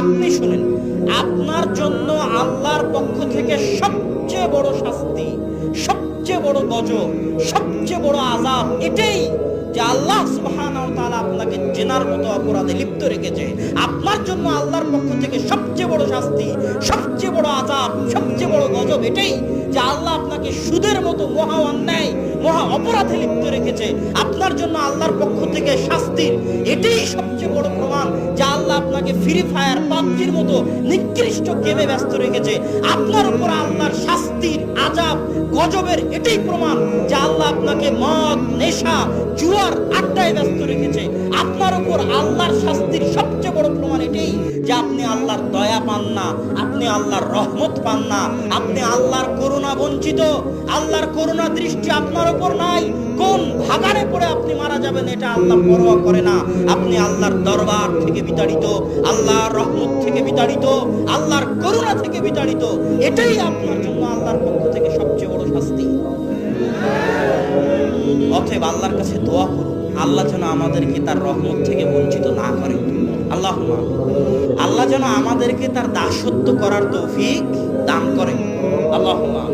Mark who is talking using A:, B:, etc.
A: আপনি শুনেন, আপনার জন্য আল্লাহর পক্ষ থেকে সবচেয়ে বড় শাস্তি, সবচেয়ে বড় গজব, সবচেয়ে বড় আযাব এটাই যে আল্লাহ সুবহানাহু ওয়া তাআলা আপনাকে জেনার মতো অপরাধে লিপ্ত রেখেছে। আপনার জন্য আল্লাহর পক্ষ থেকে সবচেয়ে বড় শাস্তি, সবচেয়ে বড় আযাব, সবচেয়ে বড় গজব এটাই যে আল্লাহ আপনাকে সুদের মতো মহা অন্যায়, মহা অপরাধে লিপ্ত রেখেছে। আপনার জন্য আল্লাহর পক্ষ থেকে শাস্তির এটাই সবচেয়ে বড় প্রমাণ যে আল্লাহ আপনাকে ফ্রি ফায়ার, পাবজির মতো নিকৃষ্ট গেমে ব্যস্ত রেখেছে। আপনার উপর আল্লাহর শাস্তির, আযাব, গজবের এটাই প্রমাণ যে আল্লাহ আপনাকে মদ, নেশা, জুয়ার আড্ডায় ব্যস্ত রেখেছে। আপনার উপর আল্লাহর শাস্তির সবচেয়ে বড় প্রমাণ এটাই যে আপনি আল্লাহর দয়া পান না, আপনি আল্লাহর রহমত পান না, আপনি আল্লাহর করুণা বঞ্চিত। আল্লাহর করুণা দৃষ্টি আপনার উপর নাই। কোন ভাগাড়ে পড়ে আপনি মারা যাবেন এটা আল্লাহ পরোয়া করে না। আপনি আল্লাহর দরবার থেকে বিতাড়িত, আল্লাহর রহমত থেকে বিতাড়িত, আল্লাহর করুণা থেকে বিতাড়িত। এটাই আপনার জন্য আল্লাহর পক্ষ থেকে সবচেয়ে বড় শাস্তি। অতএব আল্লাহর কাছে দোয়া করুন, আল্লাহ যেন আমাদেরকে তার রহমত থেকে বঞ্চিত না করে। আল্লাহুম্মা, আল্লাহ যেন আমাদেরকে তার দাসত্ব করার তৌফিক দান করে। আল্লাহুম্মা।